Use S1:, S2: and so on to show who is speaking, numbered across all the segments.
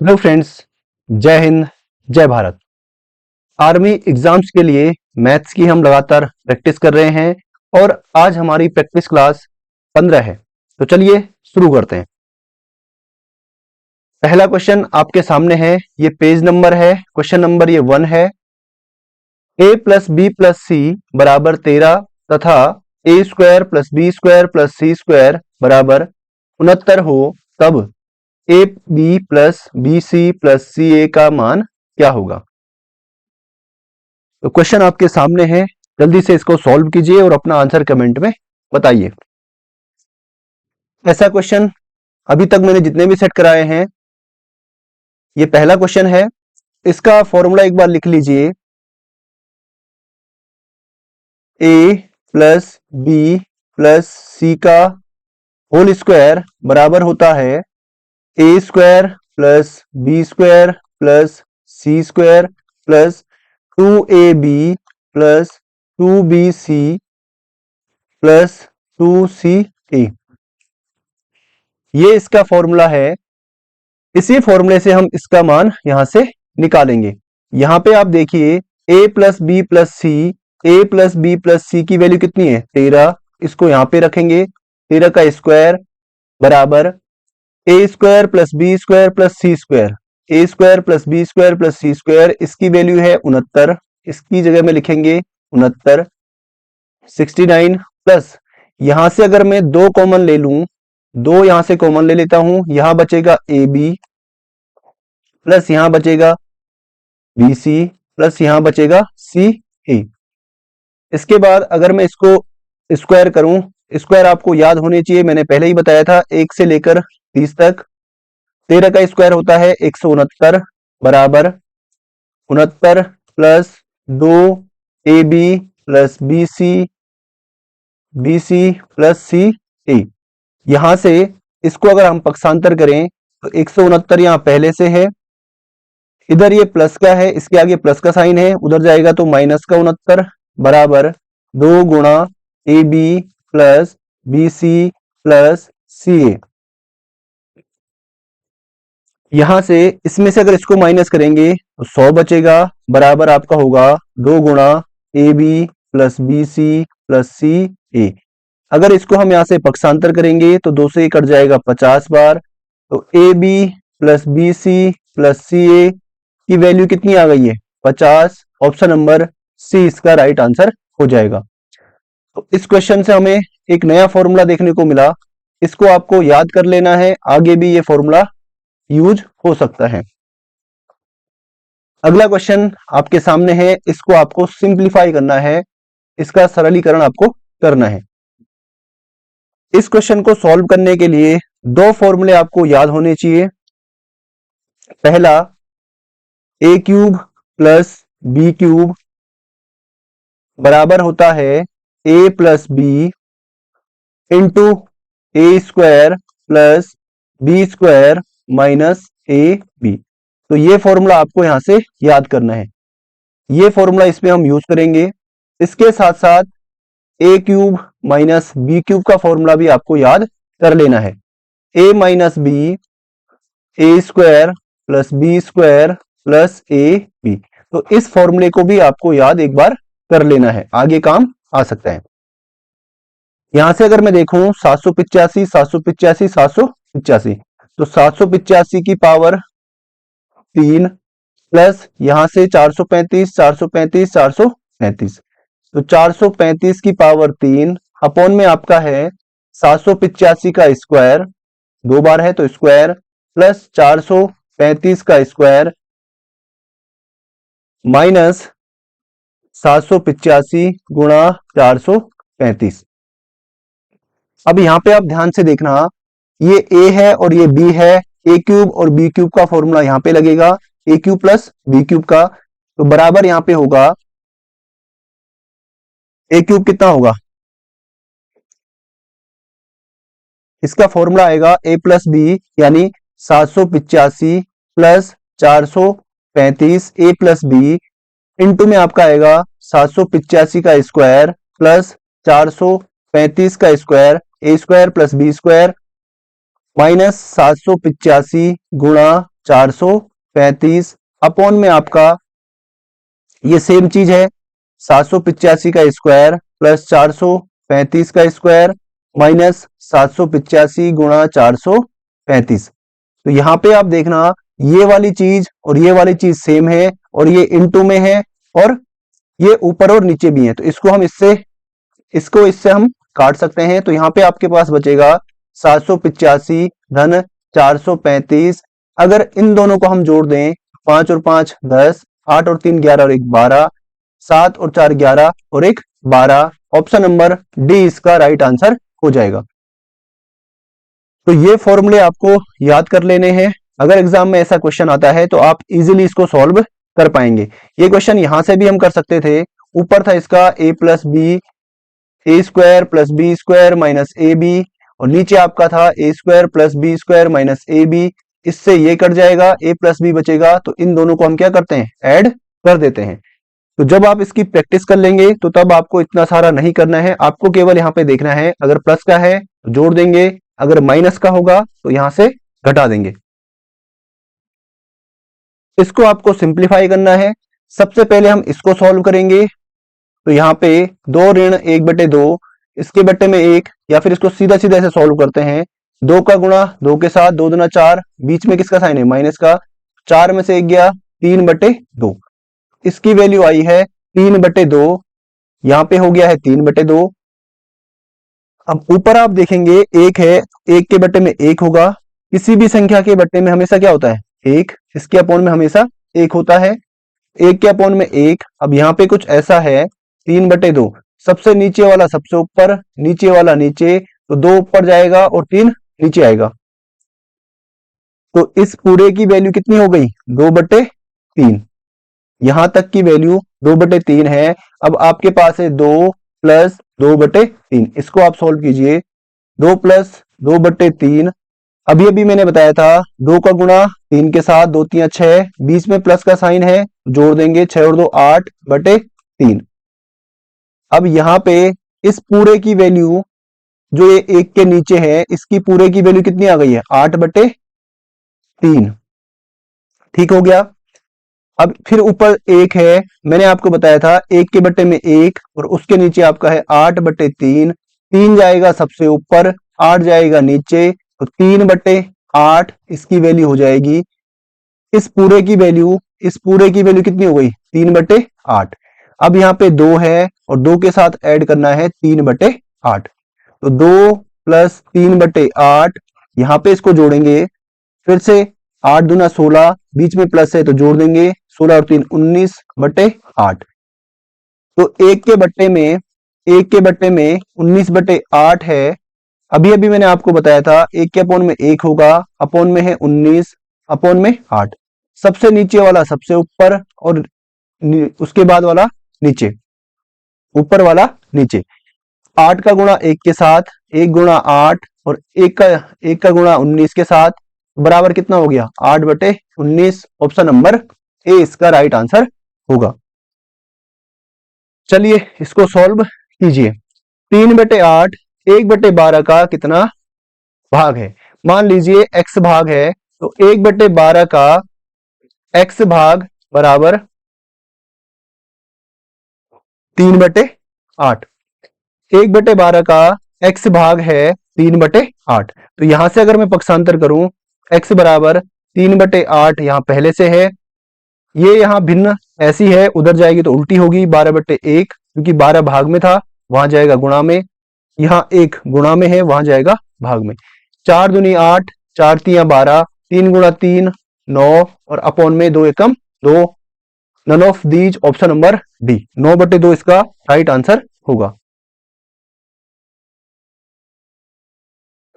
S1: Hello friends, जय हिंद, जय Bharat. Army exams के लिए मैथ्स की हम लगातार प्रैक्टिस कर रहे हैं और आज हमारी प्रैक्टिस क्लास 15 है। तो चलिए शुरू करते हैं। पहला क्वेश्चन आपके सामने है, ये पेज नंबर है, क्वेश्चन नंबर ये 1 है। a plus B plus C बराबर 13 तथा a square plus B square plus C square बराबर 69 हो, तब A B plus B C plus C A का मान क्या होगा। तो क्वेश्चन आपके सामने है, जल्दी से इसको सॉल्व कीजिए और अपना आंसर कमेंट में बताइए। ऐसा क्वेश्चन अभी तक मैंने जितने भी सेट कराए हैं, ये पहला क्वेश्चन है। इसका फॉर्मूला एक बार लिख लीजिए। A plus B plus C का होल स्क्वायर बराबर होता है A square plus B square plus C square plus 2ab plus 2bc plus 2ca। ये इसका फॉर्मूला है। इसी फॉर्मूले से हम इसका मान यहां से निकालेंगे। यहां पे आप देखिए a plus B plus C, A plus B plus C की वैल्यू कितनी है 13। इसको यहां पे रखेंगे, 13 का स्क्वायर बराबर A square plus B square plus C square, A square plus B square plus C square, इसकी वैल्यू है 69। इसकी जगह में लिखेंगे 69, 69 प्लस यहां से अगर मैं 2 कॉमन ले लूं, 2 यहां से कॉमन ले लेता हूं, यहां बचेगा ए बी प्लस यहां बचेगा बी सी प्लस यहां बचेगा सी ए। इसके बाद अगर मैं इसको स्क्वायर करूं, स्क्वायर आपको याद होने चाहिए, मैंने पहले ही बताया था 1 से लेकर 30 तक। 13 का स्क्वायर होता है 169 बराबर 69 plus 2 A B plus B C plus C A. यहां से इसको अगर हम पक्षांतर करें तो 169 यहां पहले से है, इधर ये प्लस का है, इसके आगे प्लस का साइन है, उधर जाएगा तो माइनस का 69 बराबर 2 गुणा A B plus B C plus C A. यहां से इसमें से अगर इसको माइनस करेंगे तो 100 बचेगा बराबर आपका होगा 2 गुणा A B plus B C plus C A. अगर इसको हम यहां से पक्षांतर करेंगे तो 2 से ये कट जाएगा 50 बार, तो A B plus B C plus C A की वैल्यू कितनी आ गई है 50। ऑप्शन नंबर सी इसका राइट आंसर हो जाएगा। तो इस क्वेश्चन से हमें एक नया फॉर्मूला देखने को मिला, इसको आपको याद कर लेना है, आगे भी ये फॉर्मूला यूज हो सकता है। अगला क्वेश्चन आपके सामने है, इसको आपको सिंप्लीफाई करना है, इसका सरलीकरण आपको करना है। इस क्वेश्चन को सॉल्व करने के लिए 2 फॉर्मूले आपको याद होने चाहिए। पहला A cube plus B cube बराबर होता है A plus B into A square plus B square minus A B. तो ये फॉर्मूला आपको यहां से याद करना है, ये फॉर्मूला इसमें हम यूज करेंगे। इसके साथ साथ A cube minus B cube का फॉर्मूला भी आपको याद कर लेना है। A minus B A square plus B square plus A B. तो इस फॉर्मूले को भी आपको याद एक बार कर लेना है, आगे काम आ सकता है। यहां से अगर मैं देखूं 785 785 785, तो 785 की पावर 3 प्लस यहां से 435 435 435, तो 435 की पावर 3 अपॉन में आपका है 785 का स्क्वायर, 2 बार है तो स्क्वायर प्लस 435 का स्क्वायर माइनस 785 गुणा 435। अब यहां पे आप ध्यान से देखना, ये a है और ये b है, a क्यूब और b क्यूब का फॉर्मूला यहां पे लगेगा, a cube plus b cube का, तो बराबर यहां पे होगा a क्यूब कितना होगा, इसका फॉर्मूला आएगा a प्लस बी यानी 785 plus 435 a plus B into में आपका आएगा 785 का स्क्वायर प्लस 435 का square, A square plus B square minus 785 गुणा 435 अपॉन में आपका ये सेम चीज है 785 का स्क्वायर प्लस 435 का स्क्वायर माइनस 785 गुणा 435। तो यहाँ पे आप देखना ये वाली चीज और ये वाली चीज सेम है और ये इनटू में है और ये ऊपर और नीचे भी है, तो इसको इससे हम काट सकते हैं। तो यहाँ पे आपके पास बचेगा 785 धन 435। अगर इन दोनों को हम जोड़ दें 5 और 5 10, 8 और 3 11 और 1 12, 7 और 4 11 और 1 12। ऑप्शन नंबर डी इसका राइट आंसर हो जाएगा। तो ये फॉर्मूले आपको याद कर लेने हैं, अगर एग्जाम में ऐसा क्वेश्चन आता है तो आप इजीली इसको सॉल्व कर पाएंगे। ये क्वेश्चन यहां से भी हम कर सकते थे, ऊपर था इसका a plus B A square plus B square minus A B और नीचे आपका था A square plus B square minus A B. इससे ये कट जाएगा, a प्लस बी बचेगा, तो इन दोनों को हम क्या करते हैं, ऐड कर देते हैं। तो जब आप इसकी प्रैक्टिस कर लेंगे तो तब आपको इतना सारा नहीं करना है, आपको केवल यहाँ पे देखना है अगर प्लस का है तो जोड़ देंगे, अगर माइनस का होगा तो यहां से घटा देंगे। इसको आपको सिंप्लीफाई करना है। सबसे पहले हम इसको सॉल्व करेंगे, तो यहाँ पे 2 ऋण 1/2 इसके बट्टे में 1, या फिर इसको सीधा सीधा ऐसे सॉल्व करते हैं 2 का गुणा 2 के साथ 2 दूना 4, बीच में किसका साइन है, माइनस का, 4 में से 1 गया 3/2, इसकी वैल्यू आई है 3/2, यहाँ पे हो गया है 3/2। अब ऊपर आप देखेंगे 1 है, 1 के बट्टे में 1 होगा, किसी भी संख्या के बट्टे में हमेशा क्या होता है 1, इसके अपोन में हमेशा 1 होता है, 1 के अपोन में 1। अब यहाँ पे कुछ ऐसा है 3/2, सबसे नीचे वाला सबसे ऊपर, नीचे वाला नीचे, तो 2 ऊपर जाएगा और 3 नीचे आएगा, तो इस पूरे की वैल्यू कितनी हो गई 2/3, यहां तक की वैल्यू 2/3 है। अब आपके पास है 2 प्लस 2/3, इसको आप सॉल्व कीजिए, 2 प्लस 2/3, अभी अभी मैंने बताया था 2 का गुणा 3 के साथ, 2 3 6, बीच में प्लस का साइन है, जोड़ देंगे 6 और 2 8/3। अब यहाँ पे इस पूरे की वैल्यू जो ये 1 के नीचे है, इसकी पूरे की वैल्यू कितनी आ गई है 8/3, ठीक हो गया। अब फिर ऊपर 1 है, मैंने आपको बताया था 1 के बट्टे में 1 और उसके नीचे आपका है 8/3, 3 जाएगा सबसे ऊपर, 8 जाएगा नीचे, तो 3/8 इसकी वैल्यू हो जाएगी। इस पूरे की वैल्यू कितनी हो गई 3/8। अब यहाँ पे 2 है और 2 के साथ ऐड करना है 3/8, तो 2 प्लस 3/8, यहाँ पे इसको जोड़ेंगे फिर से, 8 दूना 16, बीच में प्लस है तो जोड़ देंगे, 16 और 3 19/8। तो 1 के बट्टे में 19/8 है। अभी अभी मैंने आपको बताया था 1 के अपोन में 1 होगा, अपोन में है 19, अपोन में 8, सबसे नीचे वाला सबसे ऊपर और उसके बाद वाला नीचे, ऊपर वाला नीचे। 8 का गुणा 1 के साथ, 1 गुणा 8 और 1 का गुणा 19 के साथ, बराबर कितना हो गया 8/19। ऑप्शन नंबर ए इसका राइट आंसर होगा। चलिए इसको सॉल्व कीजिए। 3/8 1/12 का कितना भाग है, मान लीजिए x भाग है, तो 1/12 का x भाग बराबर 3/8, 1/12 का x भाग है 3/8, तो यहां से अगर मैं पक्षांतर करूं x बराबर 3/8 यहां पहले से है, ये यहां भिन्न ऐसी है, उधर जाएगी तो उल्टी होगी 12/1, क्योंकि 12 भाग में था वहां जाएगा गुणा में, यहां 1 गुणा में है वहां जाएगा भाग में। 4 दूनी 8, 4 3 12, 3 गुणा 3 9 और अपॉन में 2 एकम 2, none of these option number D, 9/2 इसका राइट आंसर होगा।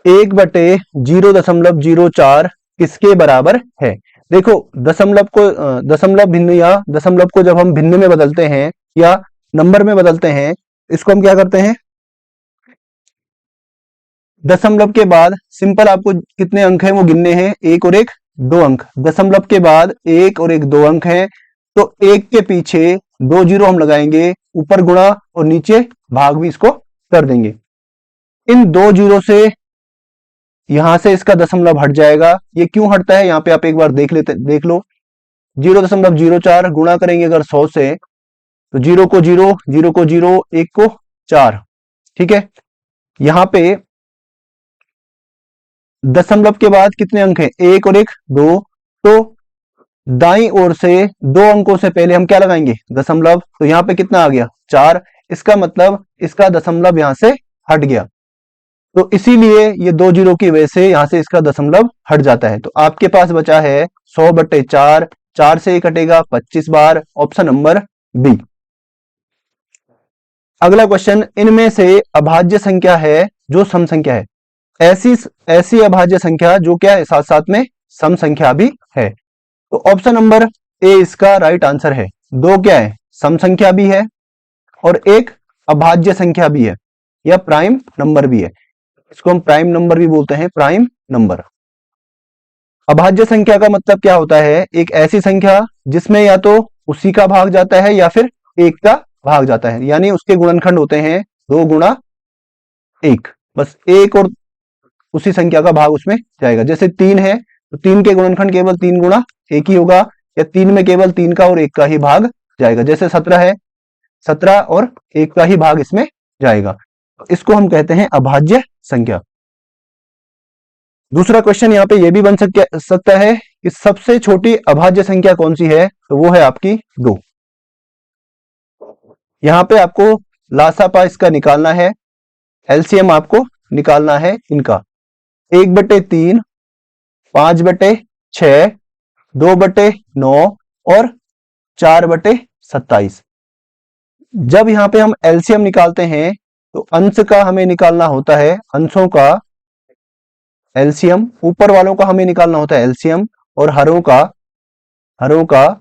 S1: 1/0.04 किसके बराबर है, देखो दशमलव भिन्न या दशमलव को जब हम भिन्न में बदलते हैं या नंबर में बदलते हैं, इसको हम क्या करते हैं, दशमलव के बाद सिंपल आपको कितने अंक हैं वो गिनने हैं, 1 और 1 2 अंक, दशमलव के बाद 1 और 1 2 अंक हैं, तो 1 के पीछे 2 जीरो हम लगाएंगे, ऊपर गुणा और नीचे भाग भी इसको कर देंगे। इन 2 जीरो से यहां से इसका दशमलव हट जाएगा। ये क्यों हटता है यहाँ पे आप एक बार देख लो। 0.04 गुणा करेंगे अगर 100 से, तो 0 को 0, 0 को 0, 1 को 4। ठीक है, यहां पे दशमलव के बाद कितने अंक हैं? 1 और 1 2। तो दाईं ओर से 2 अंकों से पहले हम क्या लगाएंगे? दशमलव। तो यहां पे कितना आ गया? 4। इसका मतलब इसका दशमलव यहां से हट गया। तो इसीलिए ये 2 जीरो की वजह से यहां से इसका दशमलव हट जाता है। तो आपके पास बचा है 100/4। 4 से 1 कटेगा 25 बार। Option number B. अगला क्वेश्चन, इनमें से अभाज्य संख्या है जो सम संख्या है। ऐसी ऐसी अभाज्य संख्या जो क्या है? साथ साथ में सम संख्या भी है। तो ऑप्शन नंबर ए इसका राइट आंसर है। दो क्या है? सम संख्या भी है और एक अभाज्य संख्या भी है या प्राइम नंबर भी है। इसको हम प्राइम नंबर भी बोलते हैं, प्राइम नंबर। अभाज्य संख्या का मतलब क्या होता है? एक ऐसी संख्या जिसमें या तो उसी का भाग जाता है या फिर एक का भाग जाता है, यानी उसके गुणनखंड होते हैं 2 गुणा 1। बस एक और उसी संख्या का भाग उसमें जाएगा। जैसे 3 है तो 3 के गुणनखंड केवल 3 गुणा 1 ही होगा, या 3 में केवल 3 का और 1 का ही भाग जाएगा। जैसे 17 है, 17 और 1 का ही भाग इसमें जाएगा। इसको हम कहते हैं अभाज्य संख्या। दूसरा क्वेश्चन यहां पे यह भी बन सकता है कि सबसे छोटी अभाज्य संख्या कौन सी है? तो वो है आपकी 2। यहां पे आपको लासापा इसका निकालना है, एलसीएम आपको निकालना है इनका। 1/3, 5/6, 2/9 और 4/27। जब यहां पे हम एलसीएम निकालते हैं तो अंश का हमें निकालना होता है, अंशों का एलसीएम। ऊपर वालों का हमें निकालना होता है एलसीएम, और हरों का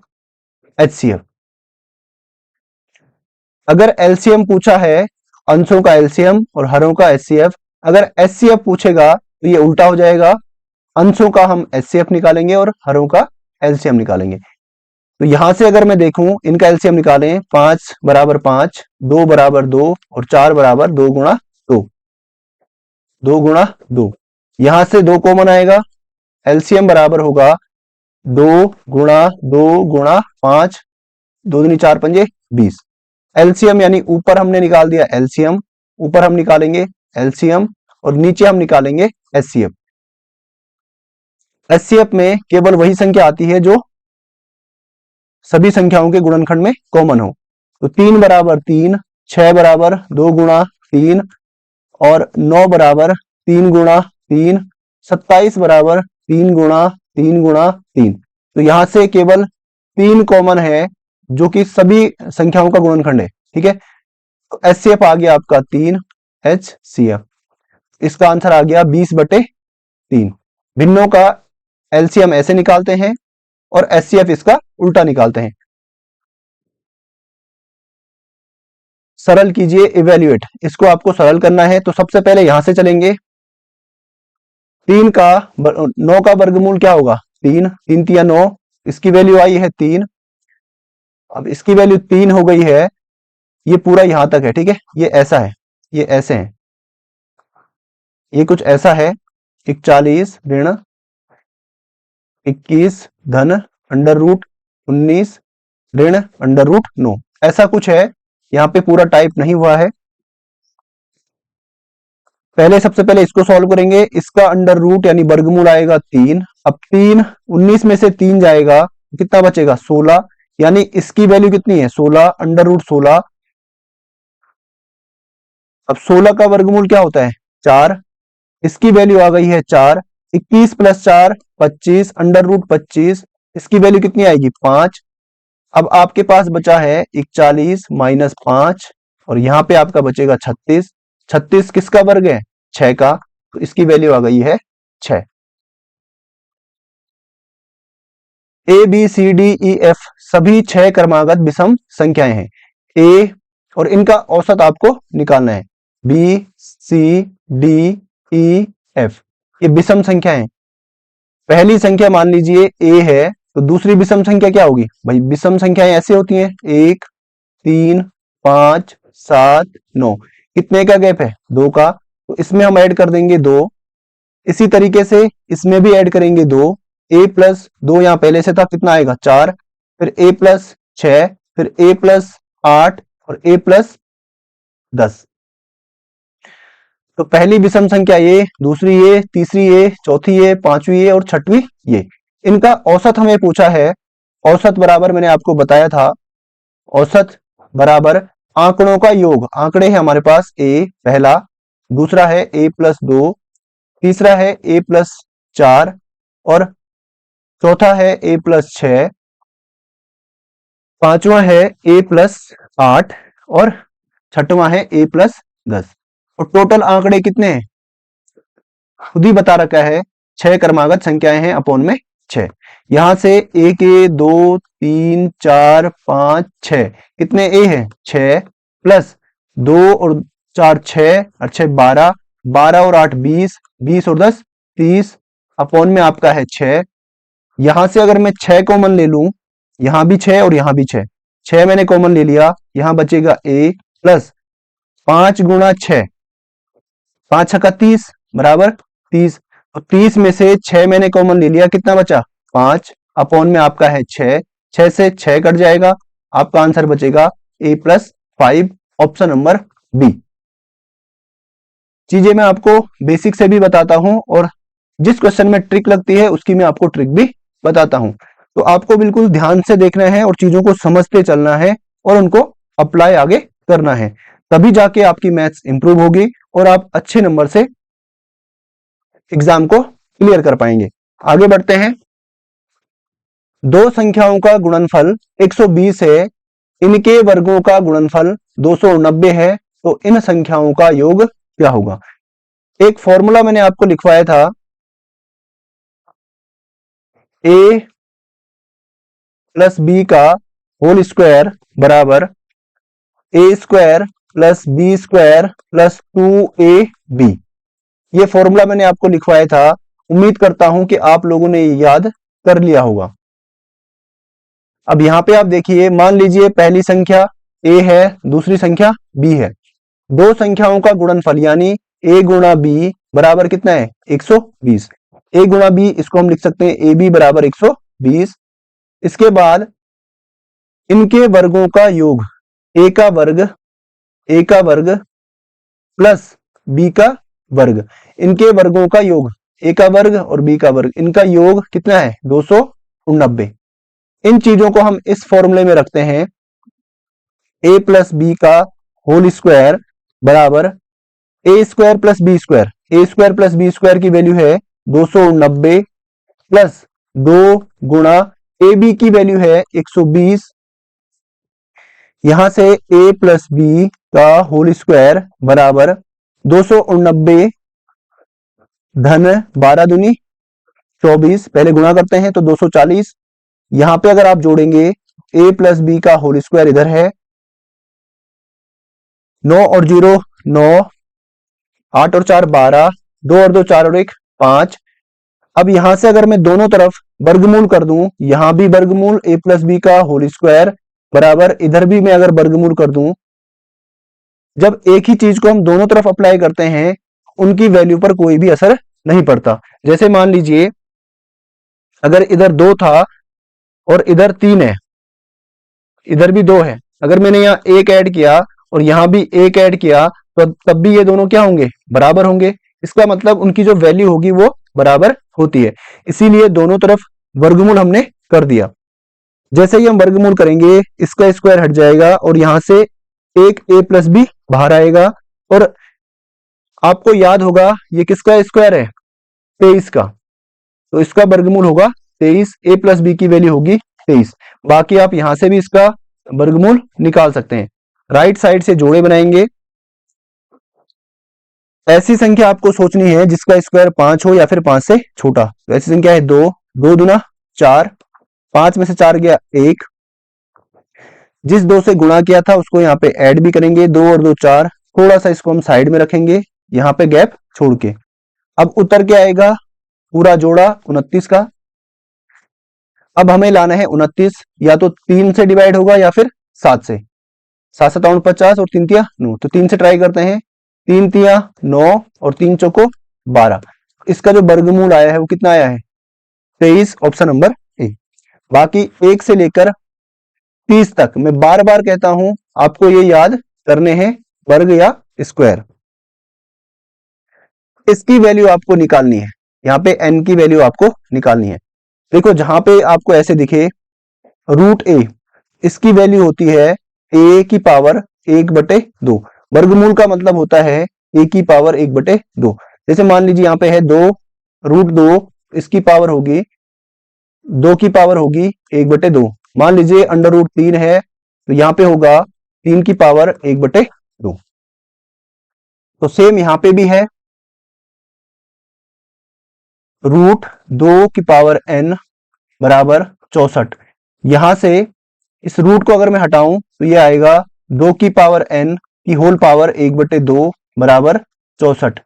S1: एचसीएफ। अगर एलसीएम पूछा है, अंशों का एलसीएम और हरों का एचसीएफ। अगर एचसीएफ पूछेगा तो ये उल्टा हो जाएगा, अंशों का हम एचसीएफ निकालेंगे और हरों का एलसीएम निकालेंगे। तो यहां से अगर मैं देखूं, इनका एलसीएम निकालें, 5 = 5, 2 = 2 और 4 = 2 गुणा 2, 2 गुणा 2। यहां से 2 कॉमन आएगा, एलसीएम बराबर होगा 2 गुणा 2 गुणा 5, 2 दूनी 4 पंजे 20। एलसीएम यानी ऊपर हमने निकाल दिया एलसीएम, ऊपर हम निकालेंगे एलसीएम और नीचे हम निकालेंगे एचसीएफ। एचसीएफ में केवल वही संख्या आती है जो सभी संख्याओं के गुणनखंड में कॉमन हो। तो 3 = 3, 6 = 2 गुणा 3 और 9 = 3 गुणा 3, 27 = 3 गुणा 3 गुणा 3। तो यहां से केवल 3 कॉमन है जो कि सभी संख्याओं का गुणनखंड है। ठीक है, तो एचसीएफ आ गया आपका 3 एचसीएफ। इसका आंसर आ गया 20/3। भिन्नों का एलसीएम ऐसे निकालते हैं और एचसीएफ इसका उल्टा निकालते हैं। सरल कीजिए, इवेल्युएट। इसको आपको सरल करना है तो सबसे पहले यहां से चलेंगे। 9 का वर्गमूल क्या होगा? 3, 3 × 9। इसकी वैल्यू आई है 3। अब इसकी वैल्यू 3 हो गई है, ये पूरा यहां तक है। ठीक है, ये ऐसा है, ये ऐसे है, ये कुछ ऐसा है। 41 ऋण 21 धन √19 ऋण √9, ऐसा कुछ है। यहां पे पूरा टाइप नहीं हुआ है। पहले सबसे पहले इसको सॉल्व करेंगे। इसका अंडर रूट यानी वर्गमूल आएगा 3। अब 3, 19 में से 3 जाएगा, कितना बचेगा? 16। यानी इसकी वैल्यू कितनी है? 16, √16। अब 16 का वर्गमूल क्या होता है? 4। इसकी वैल्यू आ गई है 4। 21 + 4 25, √25। इसकी वैल्यू कितनी आएगी? 5। अब आपके पास बचा है 41 - 5 और यहां पे आपका बचेगा 36। 36 किसका वर्ग है? 6 का। तो इसकी वैल्यू आ गई है 6। A B C D E F सभी 6 क्रमागत विषम संख्याएं हैं। ए और इनका औसत आपको निकालना है। B C D E F ये विषम संख्या है। पहली संख्या मान लीजिए ए है, तो दूसरी विषम संख्या क्या होगी? भाई विषम संख्याएं ऐसे होती हैं, 1 3 5 7 9। कितने का गैप है? 2 का। तो इसमें हम ऐड कर देंगे 2। इसी तरीके से इसमें भी ऐड करेंगे 2, a प्लस 2 यहाँ पहले से था, कितना आएगा 4, फिर a प्लस 6, फिर a प्लस 8 और a प्लस 10। तो पहली विषम संख्या ये, दूसरी ये, तीसरी ये, चौथी ये, पांचवी ये और छठवीं ये। इनका औसत हमें पूछा है। औसत बराबर मैंने आपको बताया था, औसत बराबर आंकड़ों का योग। आंकड़े हैं हमारे पास a पहला, दूसरा है a प्लस 2, तीसरा है a प्लस 4 और चौथा है a प्लस 6, पांचवा है a प्लस 8 और छठवां है a प्लस 10। और टोटल आंकड़े कितने हैं खुद ही बता रखा है, 6 क्रमागत संख्याएं हैं अपॉन में 6। यहां से a के 2 3 4 5 6 कितने a है 6 प्लस 2 और 4 6 और 6 12, 12 और 8 20, 20 और 10 30 अपॉन में आपका है 6। यहां से अगर मैं 6 कॉमन ले लूं, यहां भी 6 और यहां भी 6, 6 मैंने कॉमन ले लिया, यहां बचेगा a प्लस 5 गुणा 6, 5 छक्का 30 बराबर 30। तो 30 में से 6 मैंने कॉमन ले लिया, कितना बचा 5 अपॉन में आपका है 6, 6 से 6 कट जाएगा, आपका आंसर बचेगा a plus 5, option number B. चीजें मैं आपको बेसिक से भी बताता हूं और जिस क्वेश्चन में ट्रिक लगती है उसकी मैं आपको ट्रिक भी बताता हूं। तो आपको बिल्कुल ध्यान से देखना है और चीजों को समझते चलना है और उनको अप्लाई आगे करना है, तभी जाके आपकी मैथ्स इंप्रूव होगी और आप अच्छे नंबर से एग्जाम को क्लियर कर पाएंगे। आगे बढ़ते हैं। दो संख्याओं का गुणनफल 120 है, इनके वर्गों का गुणनफल 290 है, तो इन संख्याओं का योग क्या होगा। एक फॉर्मूला मैंने आपको लिखवाया था, a प्लस बी का होल स्क्वायर बराबर a square plus B square plus 2ab। ये फॉर्मूला मैंने आपको लिखवाया था, उम्मीद करता हूं कि आप लोगों ने ये याद कर लिया होगा। अब यहां पे आप देखिए, मान लीजिए पहली संख्या a है, दूसरी संख्या b है। दो संख्याओं का गुणनफल यानी a गुणा b बराबर कितना है 120। a गुणा b इसको हम लिख सकते हैं ab बराबर 120। इसके बाद इनके वर्गों का योग, a का वर्ग प्लस b का वर्ग, इनके वर्गों का योग a का वर्ग और b का वर्ग, इनका योग कितना है 290। इन चीजों को हम इस फॉर्मूले में रखते हैं, a प्लस बी का होल स्क्वायर बराबर a square plus B square, a square plus B square की वैल्यू है 290 प्लस 2 गुणा ए बी की वैल्यू है 120। यहां से a प्लस बी का होल स्क्वायर बराबर 290 धन 12 दूनी 24, पहले गुणा करते हैं तो 240। यहां पे अगर आप जोड़ेंगे a प्लस बी का होल स्क्वायर इधर है, 9 और 0 9, 8 और 4 12, 2 और 2 4 और 1 5। अब यहां से अगर मैं दोनों तरफ वर्गमूल कर दूं, यहां भी वर्गमूल a प्लस बी का होल स्क्वायर बराबर इधर भी मैं अगर वर्गमूल कर दूं, जब एक ही चीज को हम दोनों तरफ अप्लाई करते हैं उनकी वैल्यू पर कोई भी असर नहीं पड़ता। जैसे मान लीजिए अगर इधर 2 था और इधर 3 है, इधर भी 2 है, अगर मैंने यहाँ 1 ऐड किया और यहां भी 1 ऐड किया तो तब भी ये दोनों क्या होंगे बराबर होंगे। इसका मतलब उनकी जो वैल्यू होगी वो बराबर होती है, इसीलिए दोनों तरफ वर्गमूल हमने कर दिया। जैसे ही हम वर्गमूल करेंगे इसका स्क्वायर हट जाएगा और यहां से एक a प्लस बी बाहर आएगा और आपको याद होगा ये किसका स्क्वायर है 23 का, तो इसका वर्गमूल होगा 23, a प्लस बी की वैल्यू होगी 23। बाकी आप यहां से भी इसका वर्गमूल निकाल सकते हैं। राइट साइड से जोड़े बनाएंगे। ऐसी संख्या आपको सोचनी है जिसका स्क्वायर 5 हो या फिर 5 से छोटा। तो ऐसी संख्या है 2, 2 दूना 4, 5 में से 4 गया 1, जिस 2 से गुणा किया था उसको यहाँ पे ऐड भी करेंगे, 2 और 2 4, थोड़ा सा इसको हम साइड में रखेंगे यहाँ पे गैप छोड़ के। अब उत्तर क्या आएगा पूरा जोड़ा 29 का। अब हमें लाना है 29, या तो 3 से डिवाइड होगा या फिर 7 से। 7 7 50 और 3 तिया 9, तो 3 से ट्राई करते हैं। 3 तिया 9 और 3 चौको 12। इसका जो वर्गमूल आया है वो कितना आया है? 23, ऑप्शन नंबर ए। बाकी 1 से लेकर 30 तक मैं बार बार कहता हूं आपको ये याद करने हैं, वर्ग या स्क्वायर। इसकी वैल्यू आपको निकालनी है, यहाँ पे n की वैल्यू आपको निकालनी है। देखो जहां पे आपको ऐसे दिखे रूट ए, इसकी वैल्यू होती है a की पावर 1/2। वर्गमूल का मतलब होता है a की पावर 1/2। जैसे मान लीजिए यहाँ पे है 2, रूट 2, इसकी पावर होगी 2 की पावर होगी 1/2। मान लीजिए अंडर रूट 3 है तो यहाँ पे होगा 3 की पावर 1/2। तो सेम यहाँ पे भी है रूट 2 की पावर n बराबर 64। यहां से इस रूट को अगर मैं हटाऊं तो ये आएगा 2 की पावर n की होल पावर 1/2 बराबर 64।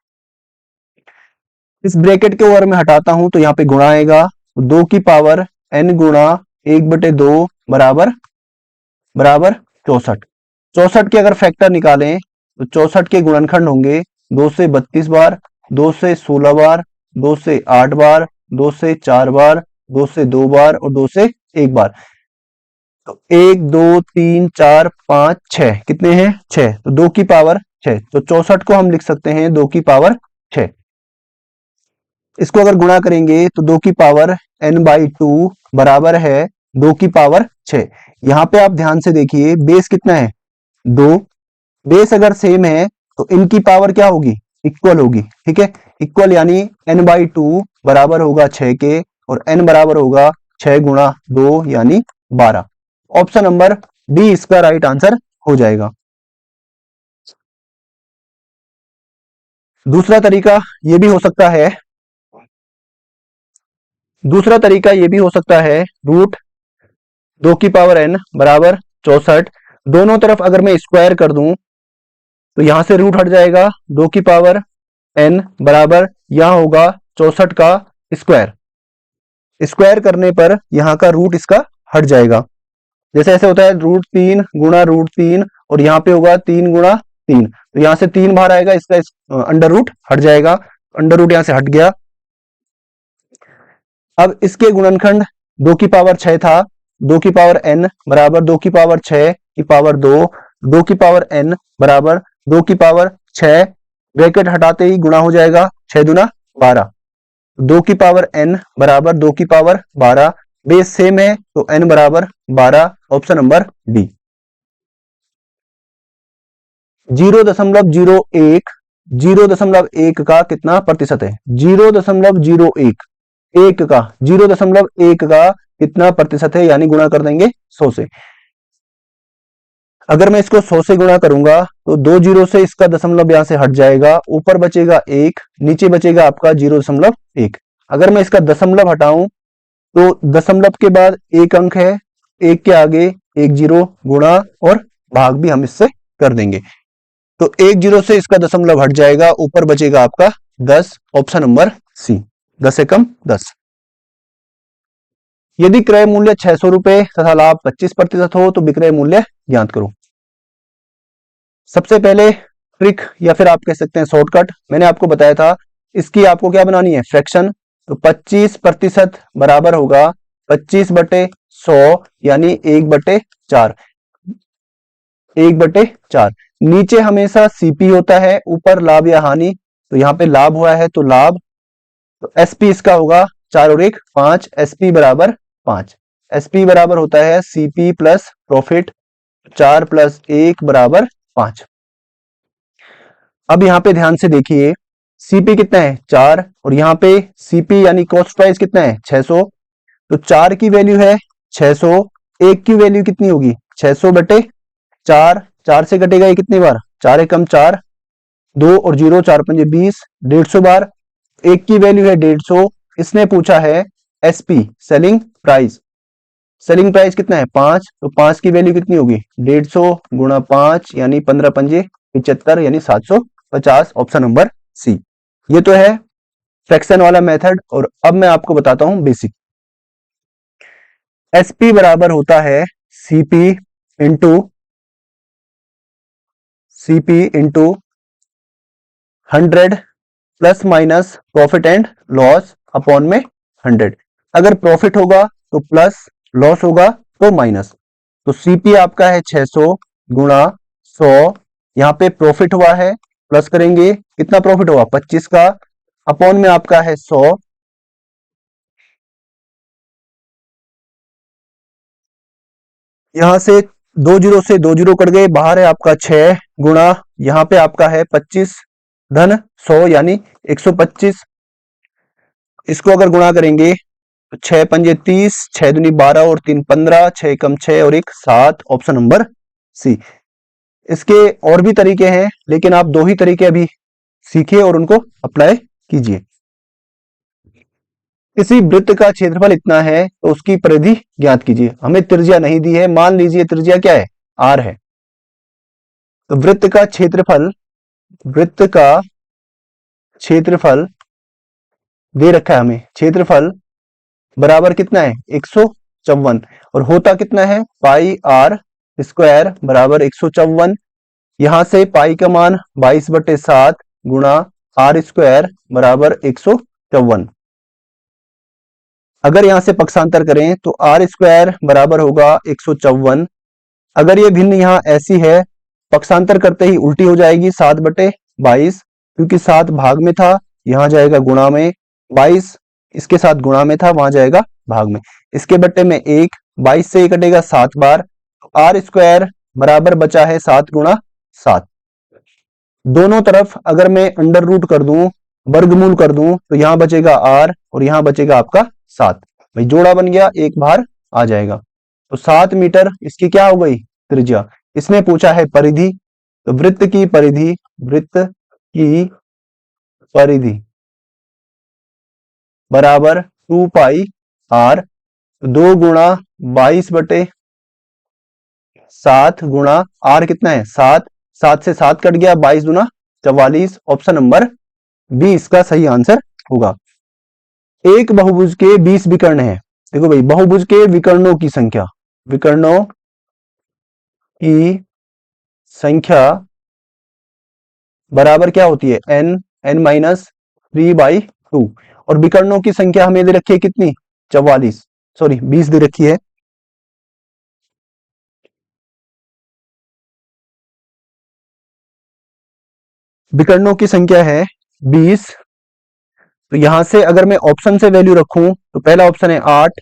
S1: इस ब्रैकेट को अगर मैं हटाता हूं तो यहाँ पे गुणा आएगा, तो 2 की पावर n गुणा 1/2 बराबर 64। 64 के अगर फैक्टर निकालें तो 64 के गुणनखंड होंगे 2 से 32 बार, 2 से 16 बार, 2 से 8 बार, 2 से 4 बार, 2 से 2 बार और 2 से 1 बार। तो 1 2 3 4 5 6 कितने हैं? 6। तो 2 की पावर 6, तो 64 को हम लिख सकते हैं 2 की पावर 6। इसको अगर गुणा करेंगे तो 2 की पावर n/2 बराबर है 2 की पावर 6। यहां पे आप ध्यान से देखिए बेस कितना है? 2। बेस अगर सेम है तो इनकी पावर क्या होगी? इक्वल होगी। ठीक है, इक्वल यानी n/2 बराबर होगा 6 के, और n बराबर होगा 6 गुणा 2 यानी 12। ऑप्शन नंबर डी इसका राइट आंसर हो जाएगा। दूसरा तरीका ये भी हो सकता है, रूट 2 की पावर n बराबर 64। दोनों तरफ अगर मैं स्क्वायर कर दूं तो यहां से रूट हट जाएगा, 2 की पावर n बराबर यहां होगा 64 का स्क्वायर। स्क्वायर करने पर यहां का रूट इसका हट जाएगा। जैसे ऐसे होता है रूट 3 गुणा रूट 3, और यहाँ पे होगा 3 गुणा 3, तो यहां से 3 बाहर आएगा, इसका अंडर रूट हट जाएगा, अंडर रूट यहां से हट गया। अब इसके गुणनखंड 2 की पावर 6 था, 2 की पावर n बराबर 2 की पावर 6 की पावर 2, 2 की पावर n बराबर 2 की पावर 6, ब्रैकेट हटाते ही गुणा हो जाएगा, 6 दूना 12। 2 की पावर n बराबर 2 की पावर 12, बेस सेम है तो n बराबर 12, ऑप्शन नंबर डी। 0.01, 0.1 का कितना प्रतिशत है? 0.01, एक का 0.1 का कितना प्रतिशत है, यानी गुणा कर देंगे 100 से। अगर मैं इसको 100 से गुणा करूंगा तो 2 जीरो से इसका दशमलव यहां से हट जाएगा, ऊपर बचेगा 1, नीचे बचेगा आपका 0.1। अगर मैं इसका दशमलव हटाऊं तो दशमलव के बाद एक अंक है, एक के आगे एक जीरो, गुणा और भाग भी हम इससे कर देंगे, तो 1 जीरो से इसका दशमलव हट जाएगा, ऊपर बचेगा आपका 10, ऑप्शन नंबर सी, 10 से कम 10। यदि क्रय मूल्य 600 रुपए तथा लाभ 25% हो तो विक्रय मूल्य ज्ञात करो। सबसे पहले ट्रिक या फिर आप कह सकते हैं शॉर्टकट, मैंने आपको बताया था इसकी आपको क्या बनानी है? फ्रैक्शन। तो 25% बराबर होगा 25/100 यानी 1/4, 1/4। नीचे हमेशा सीपी होता है, ऊपर लाभ या हानि, तो यहाँ पे लाभ हुआ है तो लाभ, तो एसपी इसका होगा 4 और 1 5, एसपी बराबर 5। एसपी बराबर होता है सीपी प्लस प्रॉफिट, 4 + 1 बराबर 5। अब यहाँ पे ध्यान से देखिए सीपी कितना है? 4, और यहाँ पे सीपी यानी कॉस्ट प्राइस कितना है? 600। तो 4 की वैल्यू है 600, 1 की वैल्यू कितनी होगी? 600/4, 4 से कटेगा ये कितनी बार? 4 एकम 4, 2 और 0, 4 पंजे 20, 150 बार। 1 की वैल्यू है 150। इसने पूछा है SP selling price, selling price कितना है? 5, तो 5 की वैल्यू कितनी होगी? 150 गुणा 5 यानी 15 पंजे 75 यानी 750, ऑप्शन नंबर सी। ये तो है फ्रैक्शन वाला मेथड, और अब मैं आपको बताता हूं बेसिक। एसपी बराबर होता है CP into 100 plus minus profit and loss upon में 100। अगर प्रॉफिट होगा तो प्लस, लॉस होगा तो माइनस। तो सीपी आपका है 600 गुणा 100। यहाँ पे प्रॉफिट हुआ है, प्लस करेंगे, कितना प्रॉफिट हुआ 25 का, अपॉन में आपका है 100। यहां से 2 जीरो से 2 जीरो कट गए, बाहर है आपका 6 गुणा, यहाँ पे आपका है 25 धन 100 यानी 125। इसको अगर गुणा करेंगे तो 6 पंजे 30, 6 दूनी 12 और 3 15, 6 कम 6 और 1 7, ऑप्शन नंबर सी। इसके और भी तरीके हैं, लेकिन आप दो ही तरीके अभी सीखिए और उनको अप्लाई कीजिए। किसी वृत्त का क्षेत्रफल इतना है तो उसकी परिधि ज्ञात कीजिए। हमें त्रिज्या नहीं दी है, मान लीजिए त्रिज्या क्या है, आर है। तो वृत्त का क्षेत्रफल दे रखा है हमें, क्षेत्रफल बराबर कितना है 154, और होता कितना है पाई आर स्क्वायर बराबर 154। यहां से पाई का मान 22/7 गुणा आर स्क्वायर बराबर 154। अगर यहां से पक्षांतर करें तो आर स्क्वायर बराबर होगा 154। अगर ये भिन्न यहां ऐसी है, पक्षांतर करते ही उल्टी हो जाएगी 7/22, क्योंकि 7 भाग में था, यहां जाएगा गुणा में, 22 इसके साथ गुणा में था, वहां जाएगा भाग में। इसके बट्टे में 1, 22 से 1 कटेगा 7 बार, आर स्क्वायर बराबर बचा है 7 गुणा 7। दोनों तरफ अगर मैं अंडर रूट कर दूं, वर्गमूल कर दूं, तो यहां बचेगा आर और यहां बचेगा आपका 7। भाई जोड़ा बन गया, एक बाहर आ जाएगा। तो 7 मीटर इसकी क्या हो गई त्रिज्या। इसने पूछा है परिधि, तो वृत्त की परिधि बराबर 2 पाई आर, 2 गुणा 22/7 गुणा आर कितना है 7, 7 से 7 कट गया, 22 दूना 44, ऑप्शन नंबर बी इसका सही आंसर होगा। एक बहुभुज के 20 विकर्ण हैं। देखो भाई, बहुभुज के विकर्णों की संख्या बराबर क्या होती है n-3/2, और विकर्णों की संख्या हमें दे रखी है कितनी 44, सॉरी 20 दे रखी है। विकर्णों की संख्या है 20। तो यहां से अगर मैं ऑप्शन से वैल्यू रखूं तो पहला ऑप्शन है 8,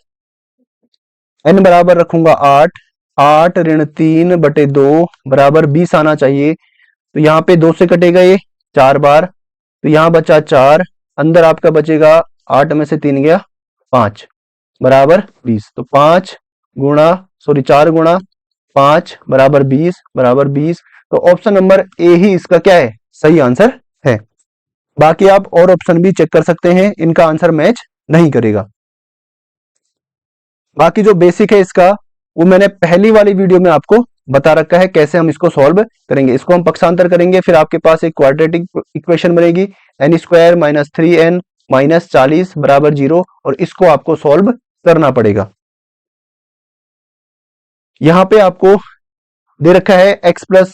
S1: n बराबर रखूंगा 8, 8 ऋण 3/2 बराबर 20 आना चाहिए। तो यहाँ पे 2 से कटेगा ये 4 बार, तो यहाँ बचा 4, अंदर आपका बचेगा 8 में से 3 गया 5 बराबर 20। तो 4 गुणा 5 बराबर 20। तो ऑप्शन नंबर ए ही इसका क्या है सही आंसर है। बाकी आप और ऑप्शन भी चेक कर सकते हैं, इनका आंसर मैच नहीं करेगा। बाकी जो बेसिक है इसका, वो मैंने पहली वाली वीडियो में आपको बता रखा है कैसे हम इसको सॉल्व करेंगे। इसको हम पक्षांतर करेंगे, फिर आपके पास एक क्वाड्रेटिक इक्वेशन बनेगी n² - 3n - 40 बराबर 0, और इसको आपको सॉल्व करना पड़ेगा। यहां पे आपको दे रखा है a प्लस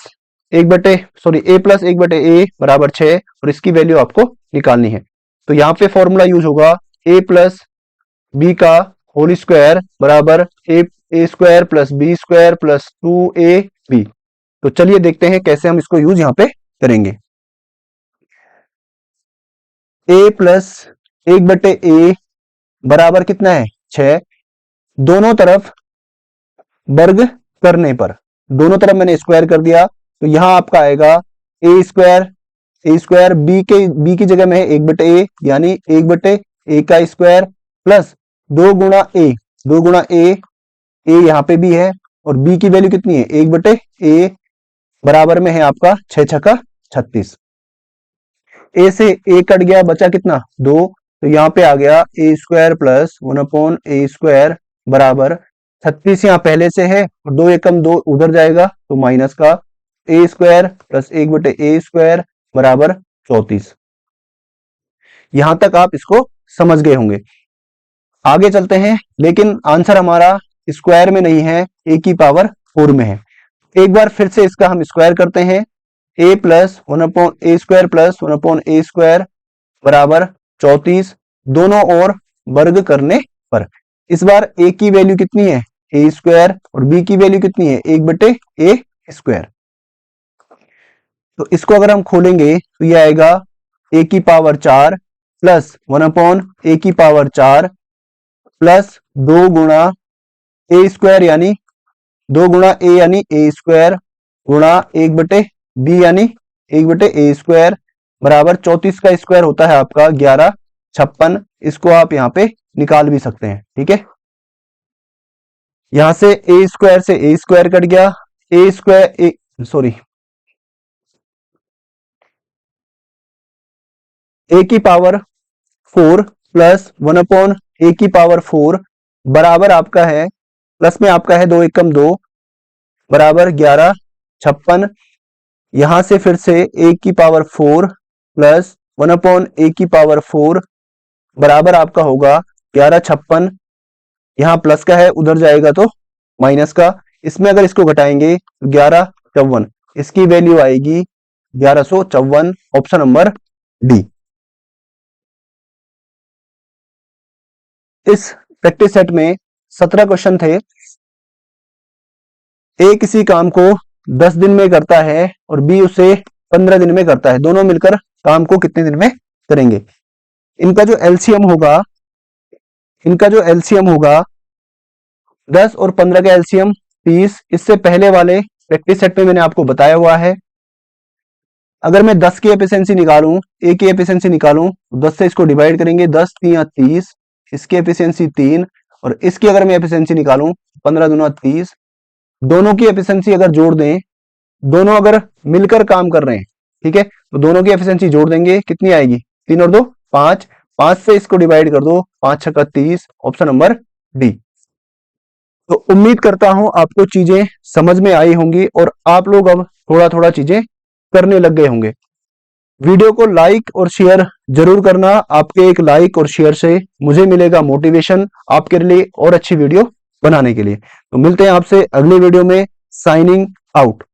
S1: 1/a बराबर 6, और इसकी वैल्यू आपको निकालनी है। तो यहाँ पे फॉर्मूला यूज होगा a प्लस बी का होल स्क्वायर बराबर a square plus b square plus 2ab। तो चलिए देखते हैं कैसे हम इसको यूज यहाँ पे करेंगे। a प्लस 1/a बराबर कितना है 6। दोनों तरफ वर्ग करने पर, दोनों तरफ मैंने स्क्वायर कर दिया, तो यहां आपका आएगा a स्क्वायर b की जगह में है 1/a यानी 1/a का स्क्वायर प्लस 2 गुणा a यहाँ पे भी है, और b की वैल्यू कितनी है 1/a बराबर में है आपका 6 छक्का 36। a से a कट गया, बचा कितना 2, तो यहाँ पे आ गया a square plus 1/a square बराबर 36 यहाँ पहले से है, और 2 एकम 2 उधर जाएगा, तो माइनस का a square plus 1/a square बराबर 34। यहां तक आप इसको समझ गए होंगे। आगे चलते हैं, लेकिन आंसर हमारा स्क्वायर में नहीं है, a की पावर 4 में है। एक बार फिर से इसका हम स्क्वायर करते हैं, a plus 1/a square plus 1/a square बराबर 34, दोनों ओर वर्ग करने पर। इस बार ए की वैल्यू कितनी है, ए स्क्वायर, और बी की वैल्यू कितनी है, 1/a स्क्वायर। तो इसको अगर हम खोलेंगे तो ये आएगा ए की पावर 4 प्लस 1/a की पावर 4 प्लस 2 गुणा ए स्क्वायर यानी 2 गुणा ए यानी ए स्क्वायर गुणा 1/b यानी 1/a स्क्वायर बराबर 34 का स्क्वायर होता है आपका 1156। इसको आप यहां पे निकाल भी सकते हैं, ठीक है। यहां से ए स्क्वायर कट गया, ए स्क्वायर सॉरी ए की पावर 4 प्लस 1/a की पावर 4 बराबर आपका है, प्लस में आपका है 2 एकम 2 बराबर 1156। यहां से फिर से a की पावर 4 प्लस 1/a की पावर 4 बराबर आपका होगा 1156। यहां प्लस का है, उधर जाएगा तो माइनस का। इसमें अगर इसको घटाएंगे तो 1154, इसकी वैल्यू आएगी 1154, ऑप्शन नंबर डी। इस प्रैक्टिस सेट में 17 क्वेश्चन थे। ए किसी काम को 10 दिन में करता है और बी उसे 15 दिन में करता है, दोनों मिलकर काम को कितने दिन में करेंगे। इनका जो एलसीएम होगा 10 और 15 का एलसीएम 30। इससे पहले वाले प्रैक्टिस सेट में मैंने आपको बताया हुआ है। अगर मैं 10 की एफिशिएंसी निकालूं, ए की एफिशिएंसी निकालूं तो 10 से इसको डिवाइड करेंगे, 10 3 30, इसकी एफिशिएंसी 3, और इसकी अगर मैं एफिशिएंसी निकालूं 15 दूना 30। दोनों की एफिशिएंसी अगर जोड़ दें, दोनों अगर मिलकर काम कर रहे हैं, ठीक है, तो दोनों की एफिशिएंसी जोड़ देंगे, कितनी आएगी, 3 और 2 5, 5 से इसको डिवाइड कर दो, 5 छक्का 30, ऑप्शन नंबर डी। तो उम्मीद करता हूं आपको चीजें समझ में आई होंगी और आप लोग अब थोड़ा थोड़ा चीजें करने लग गए होंगे। वीडियो को लाइक और शेयर जरूर करना, आपके एक लाइक और शेयर से मुझे मिलेगा मोटिवेशन आपके लिए और अच्छी वीडियो बनाने के लिए। तो मिलते हैं आपसे अगली वीडियो में। Signing out.